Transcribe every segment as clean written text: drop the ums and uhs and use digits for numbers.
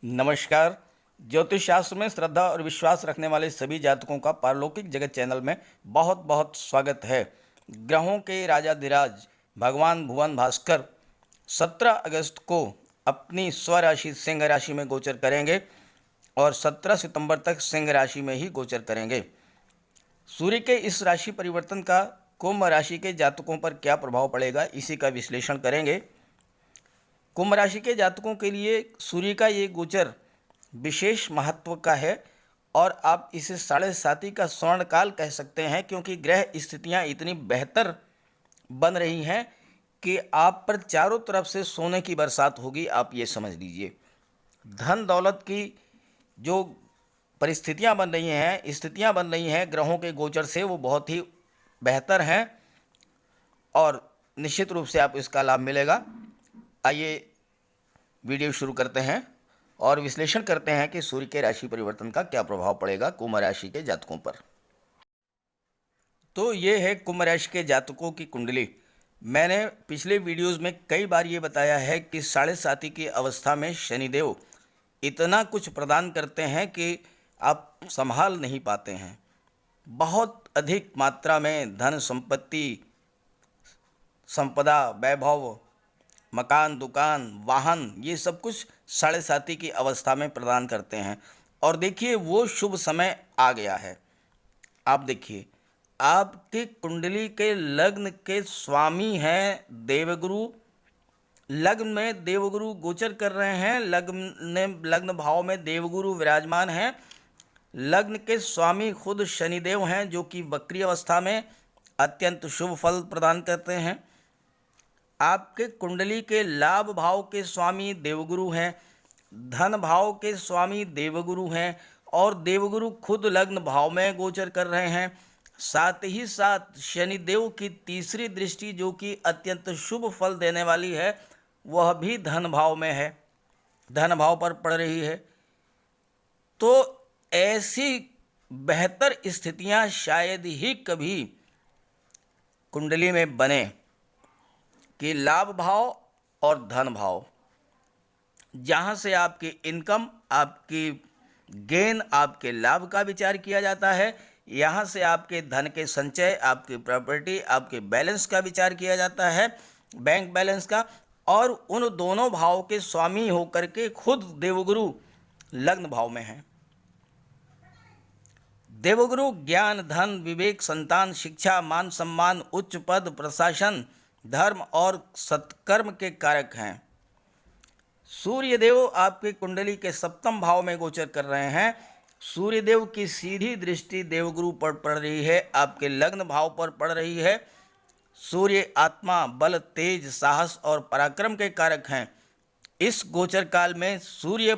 नमस्कार। ज्योतिष शास्त्र में श्रद्धा और विश्वास रखने वाले सभी जातकों का पारलौकिक जगत चैनल में बहुत बहुत स्वागत है। ग्रहों के राजाधिराज भगवान भुवन भास्कर 17 अगस्त को अपनी स्वराशि सिंह राशि में गोचर करेंगे और 17 सितंबर तक सिंह राशि में ही गोचर करेंगे। सूर्य के इस राशि परिवर्तन का कुंभ राशि के जातकों पर क्या प्रभाव पड़ेगा, इसी का विश्लेषण करेंगे। कुंभ राशि के जातकों के लिए सूर्य का ये गोचर विशेष महत्व का है और आप इसे 7.5 का स्वर्णकाल कह सकते हैं, क्योंकि ग्रह स्थितियां इतनी बेहतर बन रही हैं कि आप पर चारों तरफ से सोने की बरसात होगी। आप ये समझ लीजिए, धन दौलत की जो परिस्थितियां बन रही हैं, स्थितियां बन रही हैं ग्रहों के गोचर से, वो बहुत ही बेहतर हैं और निश्चित रूप से आप इसका लाभ मिलेगा। आइए वीडियो शुरू करते हैं और विश्लेषण करते हैं कि सूर्य के राशि परिवर्तन का क्या प्रभाव पड़ेगा कुंभ राशि के जातकों पर। तो ये है कुंभ राशि के जातकों की कुंडली। मैंने पिछले वीडियोस में कई बार ये बताया है कि 7.5 की अवस्था में शनिदेव इतना कुछ प्रदान करते हैं कि आप संभाल नहीं पाते हैं। बहुत अधिक मात्रा में धन संपत्ति, संपदा, वैभव, मकान, दुकान, वाहन, ये सब कुछ 7.5 की अवस्था में प्रदान करते हैं। और देखिए, वो शुभ समय आ गया है। आप देखिए, आपकी कुंडली के लग्न के स्वामी हैं देवगुरु। लग्न में देवगुरु गोचर कर रहे हैं, लग्न भाव में देवगुरु विराजमान हैं। लग्न के स्वामी खुद शनिदेव हैं, जो कि वक्री अवस्था में अत्यंत शुभ फल प्रदान करते हैं। आपके कुंडली के लाभ भाव के स्वामी देवगुरु हैं, धन भाव के स्वामी देवगुरु हैं और देवगुरु खुद लग्न भाव में गोचर कर रहे हैं। साथ ही साथ शनिदेव की तीसरी दृष्टि, जो कि अत्यंत शुभ फल देने वाली है, वह भी धन भाव में है, धन भाव पर पड़ रही है। तो ऐसी बेहतर स्थितियां शायद ही कभी कुंडली में बने कि लाभ भाव और धन भाव, जहाँ से आपकी इनकम, आपकी गेन, आपके लाभ का विचार किया जाता है, यहाँ से आपके धन के संचय, आपकी प्रॉपर्टी, आपके बैलेंस का विचार किया जाता है, बैंक बैलेंस का। और उन दोनों भाव के स्वामी होकर के खुद देवगुरु लग्न भाव में हैं। देवगुरु ज्ञान, धन, विवेक, संतान, शिक्षा, मान सम्मान, उच्च पद, प्रशासन, धर्म और सत्कर्म के कारक हैं। सूर्यदेव आपके कुंडली के 7वें भाव में गोचर कर रहे हैं। सूर्यदेव की सीधी दृष्टि देवगुरु पर पड़ रही है, आपके लग्न भाव पर पड़ रही है। सूर्य आत्मा, बल, तेज, साहस और पराक्रम के कारक हैं। इस गोचर काल में सूर्य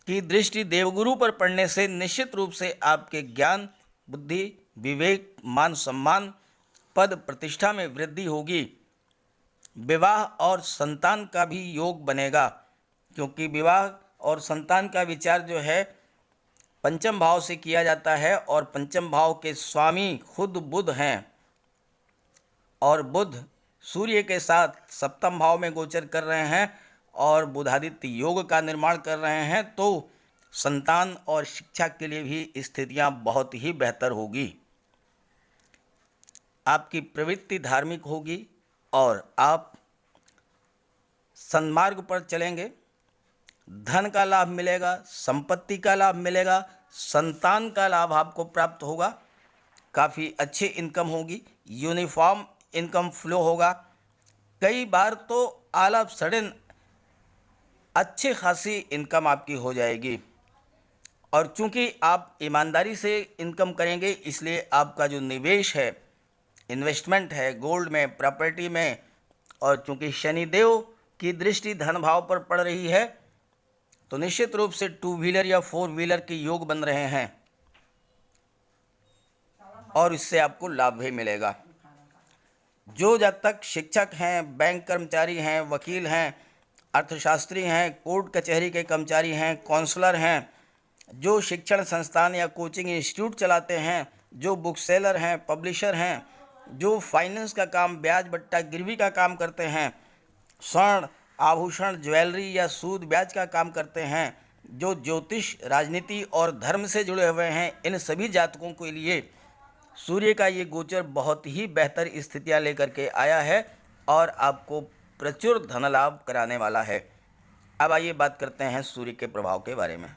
की दृष्टि देवगुरु पर पड़ने से निश्चित रूप से आपके ज्ञान, बुद्धि, विवेक, मान सम्मान, पद प्रतिष्ठा में वृद्धि होगी। विवाह और संतान का भी योग बनेगा, क्योंकि विवाह और संतान का विचार जो है 5वें भाव से किया जाता है और 5वें भाव के स्वामी खुद बुध हैं और बुध सूर्य के साथ 7वें भाव में गोचर कर रहे हैं और बुधादित्य योग का निर्माण कर रहे हैं। तो संतान और शिक्षा के लिए भी स्थितियां बहुत ही बेहतर होगी। आपकी प्रवृत्ति धार्मिक होगी और आप सन्मार्ग पर चलेंगे। धन का लाभ मिलेगा, संपत्ति का लाभ मिलेगा, संतान का लाभ आपको प्राप्त होगा, काफ़ी अच्छी इनकम होगी, यूनिफॉर्म इनकम फ्लो होगा। कई बार तो ऑल ऑफ सडन अच्छी खासी इनकम आपकी हो जाएगी। और चूंकि आप ईमानदारी से इनकम करेंगे, इसलिए आपका जो निवेश है, इन्वेस्टमेंट है गोल्ड में, प्रॉपर्टी में, और चूंकि शनिदेव की दृष्टि धन भाव पर पड़ रही है, तो निश्चित रूप से 2 व्हीलर या 4 व्हीलर के योग बन रहे हैं और इससे आपको लाभ भी मिलेगा। जो जब तक शिक्षक हैं, बैंक कर्मचारी हैं, वकील हैं, अर्थशास्त्री हैं, कोर्ट कचहरी के कर्मचारी हैं, काउंसलर हैं, जो शिक्षण संस्थान या कोचिंग इंस्टीट्यूट चलाते हैं, जो बुक सेलर हैं, पब्लिशर हैं, जो फाइनेंस का काम, ब्याज बट्टा गिरवी का काम करते हैं, स्वर्ण आभूषण, ज्वेलरी या सूद ब्याज का काम करते हैं, जो ज्योतिष, राजनीति और धर्म से जुड़े हुए हैं, इन सभी जातकों के लिए सूर्य का ये गोचर बहुत ही बेहतर स्थितियां लेकर के आया है और आपको प्रचुर धन लाभ कराने वाला है। अब आइए बात करते हैं सूर्य के प्रभाव के बारे में।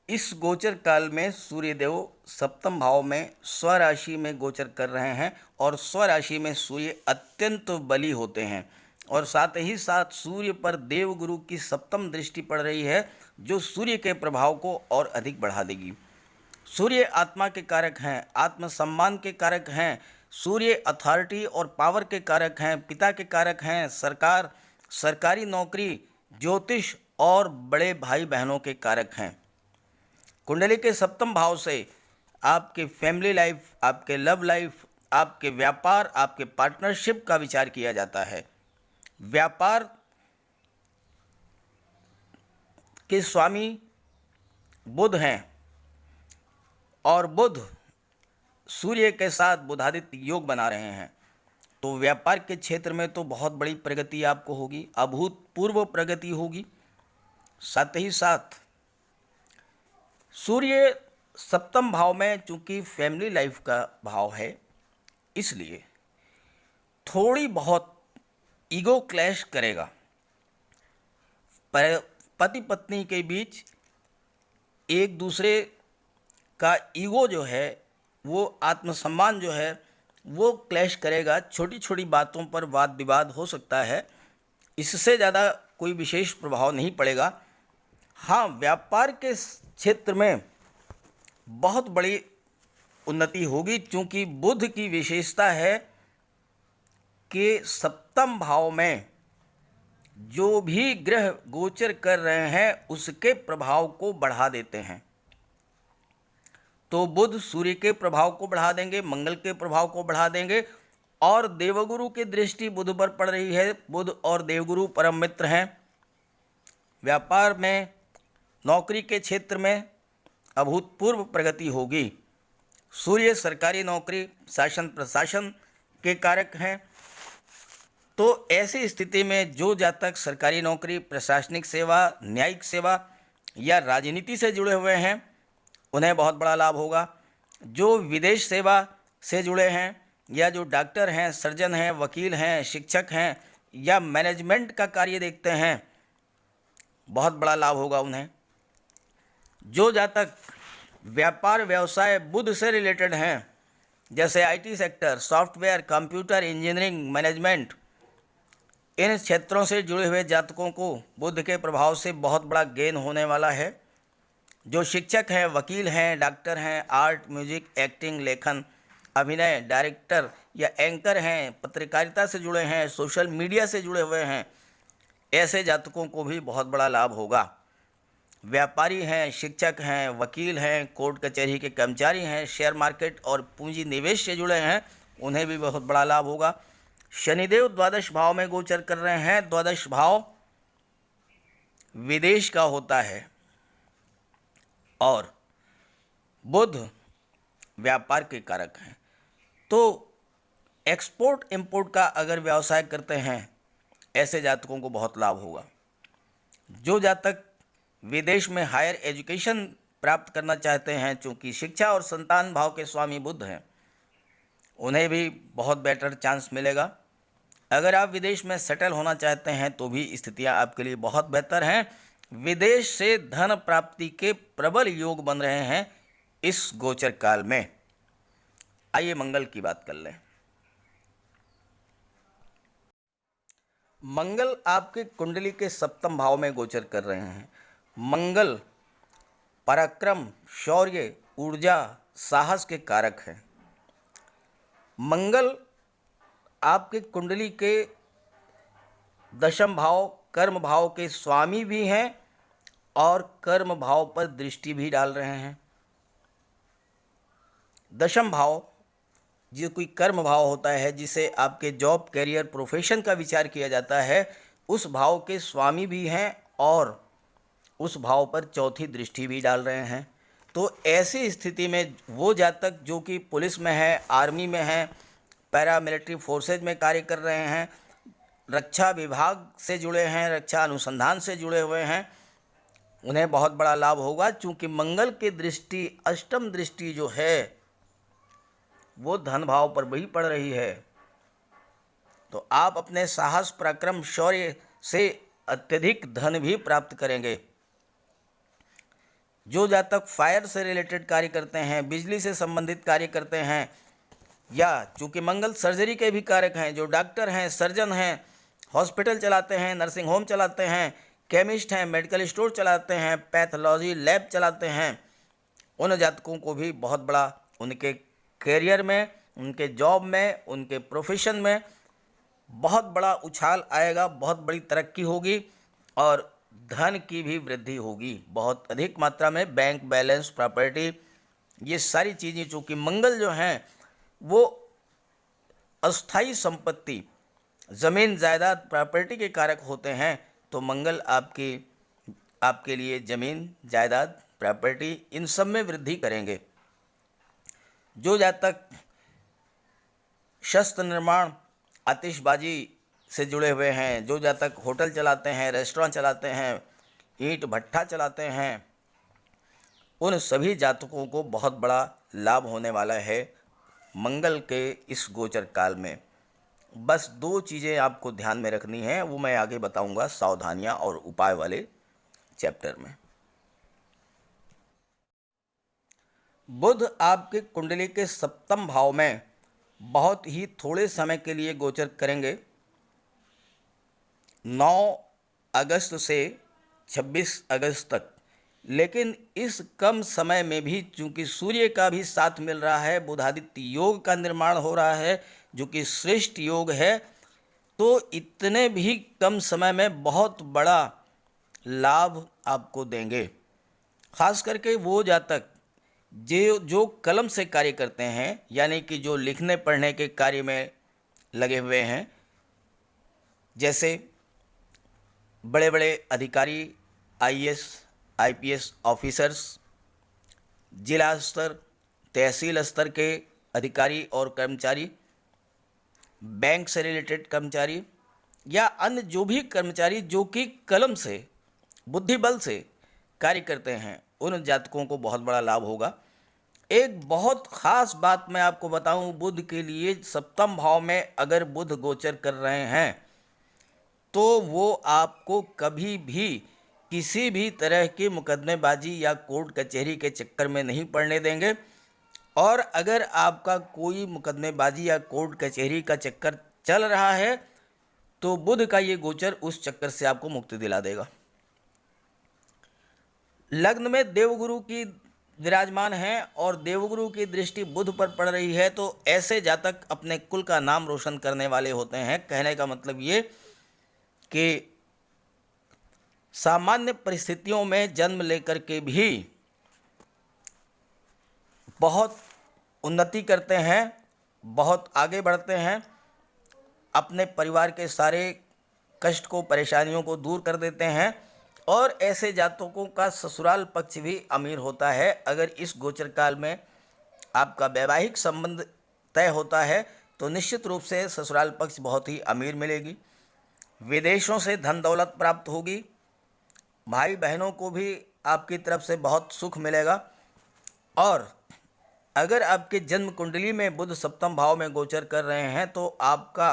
इस गोचर काल में सूर्यदेव सप्तम भाव में स्वराशि में गोचर कर रहे हैं और स्वराशि में सूर्य अत्यंत बली होते हैं और साथ ही साथ सूर्य पर देवगुरु की सप्तम दृष्टि पड़ रही है, जो सूर्य के प्रभाव को और अधिक बढ़ा देगी। सूर्य आत्मा के कारक हैं, आत्मसम्मान के कारक हैं, सूर्य अथॉरिटी और पावर के कारक हैं, पिता के कारक हैं, सरकार, सरकारी नौकरी, ज्योतिष और बड़े भाई बहनों के कारक हैं। कुंडली के सप्तम भाव से आपके फैमिली लाइफ, आपके लव लाइफ, आपके व्यापार, आपके पार्टनरशिप का विचार किया जाता है। व्यापार के स्वामी बुध हैं और बुध सूर्य के साथ बुधादित्य योग बना रहे हैं, तो व्यापार के क्षेत्र में तो बहुत बड़ी प्रगति आपको होगी, अभूतपूर्व प्रगति होगी। साथ ही साथ सूर्य सप्तम भाव में चूंकि फैमिली लाइफ का भाव है, इसलिए थोड़ी बहुत ईगो क्लैश करेगा। पति पत्नी के बीच एक दूसरे का ईगो जो है, वो आत्मसम्मान जो है वो क्लैश करेगा। छोटी छोटी बातों पर वाद विवाद हो सकता है, इससे ज़्यादा कोई विशेष प्रभाव नहीं पड़ेगा। हाँ, व्यापार के क्षेत्र में बहुत बड़ी उन्नति होगी, क्योंकि बुध की विशेषता है कि सप्तम भाव में जो भी ग्रह गोचर कर रहे हैं उसके प्रभाव को बढ़ा देते हैं। तो बुध सूर्य के प्रभाव को बढ़ा देंगे, मंगल के प्रभाव को बढ़ा देंगे और देवगुरु की दृष्टि बुध पर पड़ रही है। बुध और देवगुरु परम मित्र हैं। व्यापार में, नौकरी के क्षेत्र में अभूतपूर्व प्रगति होगी। सूर्य सरकारी नौकरी, शासन प्रशासन के कारक हैं, तो ऐसी स्थिति में जो जातक सरकारी नौकरी, प्रशासनिक सेवा, न्यायिक सेवा या राजनीति से जुड़े हुए हैं उन्हें बहुत बड़ा लाभ होगा। जो विदेश सेवा से जुड़े हैं या जो डॉक्टर हैं, सर्जन हैं, वकील हैं, शिक्षक हैं या मैनेजमेंट का कार्य देखते हैं, बहुत बड़ा लाभ होगा उन्हें। जो जातक व्यापार व्यवसाय बुध से रिलेटेड हैं, जैसे IT sector, software, computer, engineering, management, इन क्षेत्रों से जुड़े हुए जातकों को बुध के प्रभाव से बहुत बड़ा गेन होने वाला है। जो शिक्षक हैं, वकील हैं, डॉक्टर हैं, आर्ट, म्यूजिक, एक्टिंग, लेखन, अभिनय, डायरेक्टर या एंकर हैं, पत्रकारिता से जुड़े हैं, सोशल मीडिया से जुड़े हुए हैं, ऐसे जातकों को भी बहुत बड़ा लाभ होगा। व्यापारी हैं, शिक्षक हैं, वकील हैं, कोर्ट कचहरी के कर्मचारी हैं, शेयर मार्केट और पूंजी निवेश से जुड़े हैं, उन्हें भी बहुत बड़ा लाभ होगा। शनिदेव द्वादश भाव में गोचर कर रहे हैं। द्वादश भाव विदेश का होता है और बुध व्यापार के कारक हैं, तो एक्सपोर्ट इंपोर्ट का अगर व्यवसाय करते हैं, ऐसे जातकों को बहुत लाभ होगा। जो जातक विदेश में हायर एजुकेशन प्राप्त करना चाहते हैं, चूँकि शिक्षा और संतान भाव के स्वामी बुध हैं, उन्हें भी बहुत बेटर चांस मिलेगा। अगर आप विदेश में सेटल होना चाहते हैं तो भी स्थितियां आपके लिए बहुत बेहतर हैं। विदेश से धन प्राप्ति के प्रबल योग बन रहे हैं इस गोचर काल में। आइए मंगल की बात कर लें। मंगल आपके कुंडली के सप्तम भाव में गोचर कर रहे हैं। मंगल पराक्रम, शौर्य, ऊर्जा, साहस के कारक हैं। मंगल आपके कुंडली के दशम भाव, कर्म भाव के स्वामी भी हैं और कर्म भाव पर दृष्टि भी डाल रहे हैं। दशम भाव जो कोई कर्म भाव होता है, जिसे आपके जॉब, करियर, प्रोफेशन का विचार किया जाता है, उस भाव के स्वामी भी हैं और उस भाव पर चौथी दृष्टि भी डाल रहे हैं। तो ऐसी स्थिति में वो जातक जो कि पुलिस में है, आर्मी में है, पैरामिलिट्री फोर्सेज में कार्य कर रहे हैं, रक्षा विभाग से जुड़े हैं, रक्षा अनुसंधान से जुड़े हुए हैं, उन्हें बहुत बड़ा लाभ होगा, चूंकि मंगल की दृष्टि, अष्टम दृष्टि जो है वो धन भाव पर भी पड़ रही है। तो आप अपने साहस, पराक्रम, शौर्य से अत्यधिक धन भी प्राप्त करेंगे। जो जातक फायर से रिलेटेड कार्य करते हैं, बिजली से संबंधित कार्य करते हैं, या चूंकि मंगल सर्जरी के भी कारक हैं, जो डॉक्टर हैं, सर्जन हैं, हॉस्पिटल चलाते हैं, नर्सिंग होम चलाते हैं, केमिस्ट हैं, मेडिकल स्टोर चलाते हैं, पैथोलॉजी लैब चलाते हैं, उन जातकों को भी बहुत बड़ा उनके करियर में, उनके जॉब में, उनके प्रोफेशन में बहुत बड़ा उछाल आएगा, बहुत बड़ी तरक्की होगी और धन की भी वृद्धि होगी। बहुत अधिक मात्रा में बैंक बैलेंस, प्रॉपर्टी, ये सारी चीज़ें, चूँकि मंगल जो हैं वो अस्थाई संपत्ति, ज़मीन जायदाद, प्रॉपर्टी के कारक होते हैं, तो मंगल आपके लिए ज़मीन जायदाद, प्रॉपर्टी, इन सब में वृद्धि करेंगे। जो जातक शस्त्र निर्माण, आतिशबाजी से जुड़े हुए हैं, जो जातक होटल चलाते हैं, रेस्टोरेंट चलाते हैं, ईंट भट्ठा चलाते हैं, उन सभी जातकों को बहुत बड़ा लाभ होने वाला है मंगल के इस गोचर काल में। बस 2 चीज़ें आपको ध्यान में रखनी है, वो मैं आगे बताऊंगा सावधानियां और उपाय वाले चैप्टर में। बुध आपके कुंडली के सप्तम भाव में बहुत ही थोड़े समय के लिए गोचर करेंगे, 9 अगस्त से 26 अगस्त तक। लेकिन इस कम समय में भी चूंकि सूर्य का भी साथ मिल रहा है, बुधादित्य योग का निर्माण हो रहा है जो कि श्रेष्ठ योग है, तो इतने भी कम समय में बहुत बड़ा लाभ आपको देंगे। खास करके वो जातक जो कलम से कार्य करते हैं, यानी कि जो लिखने पढ़ने के कार्य में लगे हुए हैं, जैसे बड़े बड़े अधिकारी, आईएएस, आईपीएस ऑफिसर्स, जिला स्तर, तहसील स्तर के अधिकारी और कर्मचारी, बैंक से रिलेटेड कर्मचारी, या अन्य जो भी कर्मचारी जो कि कलम से, बुद्धिबल से कार्य करते हैं, उन जातकों को बहुत बड़ा लाभ होगा। एक बहुत ख़ास बात मैं आपको बताऊं, बुध के लिए सप्तम भाव में अगर बुध गोचर कर रहे हैं तो वो आपको कभी भी किसी भी तरह की मुकदमेबाजी या कोर्ट कचहरी के चक्कर में नहीं पड़ने देंगे। और अगर आपका कोई मुकदमेबाजी या कोर्ट कचहरी का चक्कर चल रहा है तो बुध का ये गोचर उस चक्कर से आपको मुक्ति दिला देगा। लग्न में देवगुरु की विराजमान है और देवगुरु की दृष्टि बुध पर पड़ रही है, तो ऐसे जातक अपने कुल का नाम रोशन करने वाले होते हैं। कहने का मतलब ये कि सामान्य परिस्थितियों में जन्म लेकर के भी बहुत उन्नति करते हैं, बहुत आगे बढ़ते हैं, अपने परिवार के सारे कष्ट को, परेशानियों को दूर कर देते हैं। और ऐसे जातकों का ससुराल पक्ष भी अमीर होता है। अगर इस गोचर काल में आपका वैवाहिक संबंध तय होता है तो निश्चित रूप से ससुराल पक्ष बहुत ही अमीर मिलेगी, विदेशों से धन दौलत प्राप्त होगी, भाई बहनों को भी आपकी तरफ से बहुत सुख मिलेगा। और अगर आपके जन्म कुंडली में बुध सप्तम भाव में गोचर कर रहे हैं तो आपका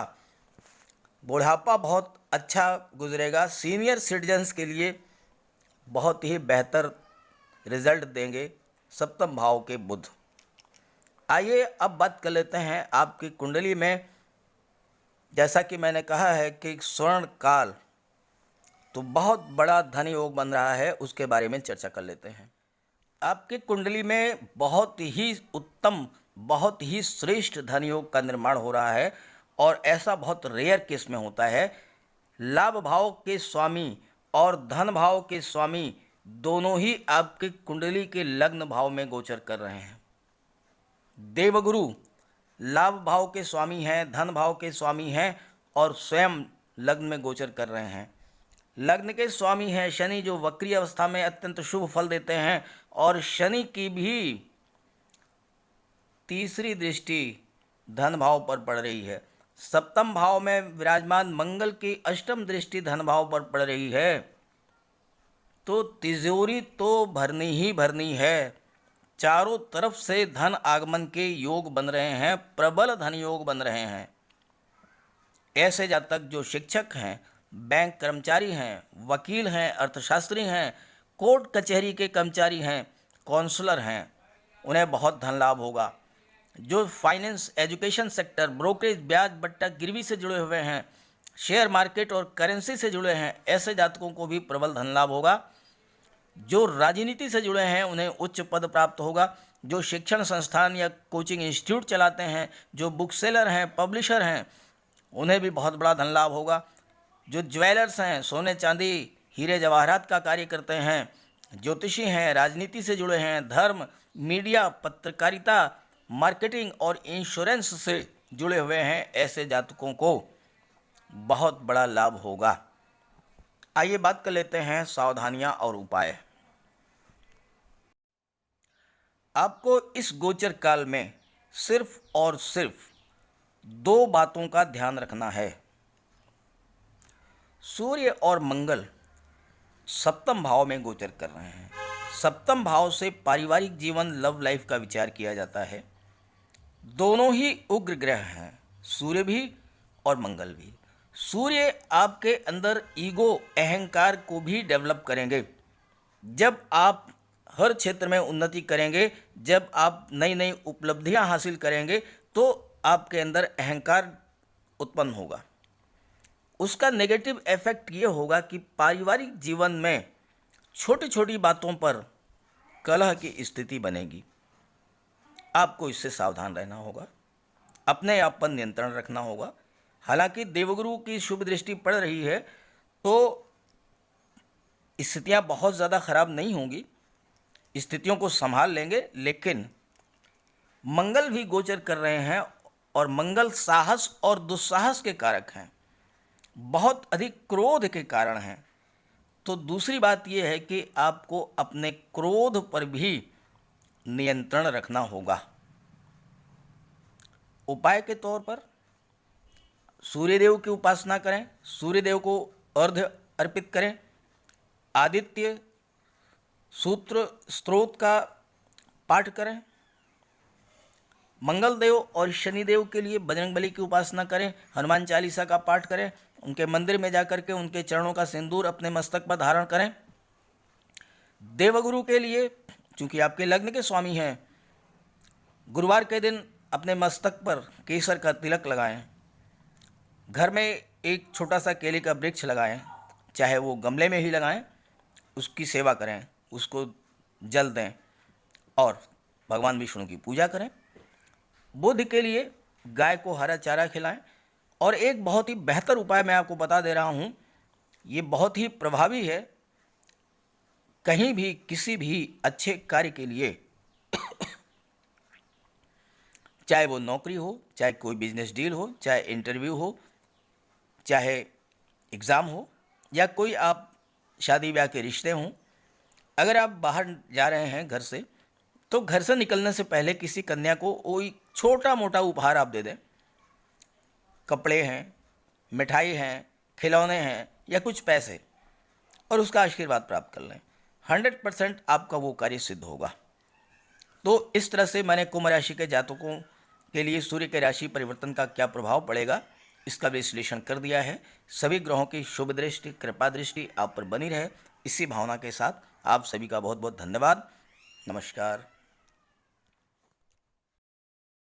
बुढ़ापा बहुत अच्छा गुजरेगा। सीनियर सिटीजन्स के लिए बहुत ही बेहतर रिजल्ट देंगे सप्तम भाव के बुध। आइए अब बात कर लेते हैं आपकी कुंडली में। जैसा कि मैंने कहा है कि स्वर्ण काल, तो बहुत बड़ा धन योग बन रहा है, उसके बारे में चर्चा कर लेते हैं। आपकी कुंडली में बहुत ही उत्तम, बहुत ही श्रेष्ठ धन योग का निर्माण हो रहा है और ऐसा बहुत रेयर केस में होता है। लाभ भाव के स्वामी और धन भाव के स्वामी दोनों ही आपकी कुंडली के लग्न भाव में गोचर कर रहे हैं। देवगुरु लाभ भाव के स्वामी हैं, धन भाव के स्वामी हैं और स्वयं लग्न में गोचर कर रहे हैं। लग्न के स्वामी हैं शनि, जो वक्री अवस्था में अत्यंत शुभ फल देते हैं, और शनि की भी तीसरी दृष्टि धन भाव पर पड़ रही है। सप्तम भाव में विराजमान मंगल की अष्टम दृष्टि धन भाव पर पड़ रही है। तो तिजोरी तो भरनी ही भरनी है। चारों तरफ से धन आगमन के योग बन रहे हैं, प्रबल धन योग बन रहे हैं। ऐसे जातक जो शिक्षक हैं, बैंक कर्मचारी हैं, वकील हैं, अर्थशास्त्री हैं, कोर्ट कचहरी के कर्मचारी हैं, काउंसलर हैं, उन्हें बहुत धन लाभ होगा। जो फाइनेंस, एजुकेशन सेक्टर, ब्रोकरेज, ब्याज बट्टा गिरवी से जुड़े हुए हैं, शेयर मार्केट और करेंसी से जुड़े हैं, ऐसे जातकों को भी प्रबल धन लाभ होगा। जो राजनीति से जुड़े हैं उन्हें उच्च पद प्राप्त होगा। जो शिक्षण संस्थान या कोचिंग इंस्टीट्यूट चलाते हैं, जो बुक सेलर हैं, पब्लिशर हैं, उन्हें भी बहुत बड़ा धन लाभ होगा। जो ज्वेलर्स हैं, सोने चांदी हीरे जवाहरात का कार्य करते हैं, ज्योतिषी हैं, राजनीति से जुड़े हैं, धर्म, मीडिया, पत्रकारिता, मार्केटिंग और इंश्योरेंस से जुड़े हुए हैं, ऐसे जातकों को बहुत बड़ा लाभ होगा। आइए बात कर लेते हैं सावधानियां और उपाय। आपको इस गोचर काल में सिर्फ और सिर्फ 2 बातों का ध्यान रखना है। सूर्य और मंगल सप्तम भाव में गोचर कर रहे हैं। सप्तम भाव से पारिवारिक जीवन, लव लाइफ का विचार किया जाता है। दोनों ही उग्र ग्रह हैं, सूर्य भी और मंगल भी। सूर्य आपके अंदर ईगो, अहंकार को भी डेवलप करेंगे। जब आप हर क्षेत्र में उन्नति करेंगे, जब आप नई नई उपलब्धियां हासिल करेंगे, तो आपके अंदर अहंकार उत्पन्न होगा। उसका नेगेटिव इफेक्ट ये होगा कि पारिवारिक जीवन में छोटी छोटी बातों पर कलह की स्थिति बनेगी। आपको इससे सावधान रहना होगा, अपने आप पर नियंत्रण रखना होगा। हालांकि देवगुरु की शुभ दृष्टि पड़ रही है तो स्थितियां बहुत ज़्यादा खराब नहीं होंगी, स्थितियों को संभाल लेंगे। लेकिन मंगल भी गोचर कर रहे हैं और मंगल साहस और दुस्साहस के कारक हैं, बहुत अधिक क्रोध के कारण हैं। तो दूसरी बात यह है कि आपको अपने क्रोध पर भी नियंत्रण रखना होगा। उपाय के तौर पर सूर्यदेव की उपासना करें, सूर्यदेव को अर्घ्य अर्पित करें, आदित्य सूत्र स्तोत्र का पाठ करें, मंगल देव और शनिदेव के लिए बजरंगबली की उपासना करें, हनुमान चालीसा का पाठ करें, उनके मंदिर में जाकर के उनके चरणों का सिंदूर अपने मस्तक पर धारण करें। देवगुरु के लिए, चूंकि आपके लग्न के स्वामी हैं, गुरुवार के दिन अपने मस्तक पर केसर का तिलक लगाएं। घर में एक छोटा सा केले का वृक्ष लगाएं, चाहे वो गमले में ही लगाएं, उसकी सेवा करें, उसको जल दें और भगवान विष्णु की पूजा करें। बुध के लिए गाय को हरा चारा खिलाएं। और एक बहुत ही बेहतर उपाय मैं आपको बता दे रहा हूँ, ये बहुत ही प्रभावी है। कहीं भी किसी भी अच्छे कार्य के लिए चाहे वो नौकरी हो, चाहे कोई बिजनेस डील हो, चाहे इंटरव्यू हो, चाहे एग्ज़ाम हो, या कोई आप शादी ब्याह के रिश्ते हों, अगर आप बाहर जा रहे हैं घर से, तो घर से निकलने से पहले किसी कन्या को कोई छोटा मोटा उपहार आप दे दें। कपड़े हैं, मिठाई हैं, खिलौने हैं या कुछ पैसे, और उसका आशीर्वाद प्राप्त कर लें। 100% आपका वो कार्य सिद्ध होगा। तो इस तरह से मैंने कुंभ राशि के जातकों के लिए सूर्य के राशि परिवर्तन का क्या प्रभाव पड़ेगा, इसका विश्लेषण कर दिया है। सभी ग्रहों की शुभ दृष्टि, कृपा दृष्टि आप पर बनी रहे, इसी भावना के साथ आप सभी का बहुत बहुत धन्यवाद। नमस्कार।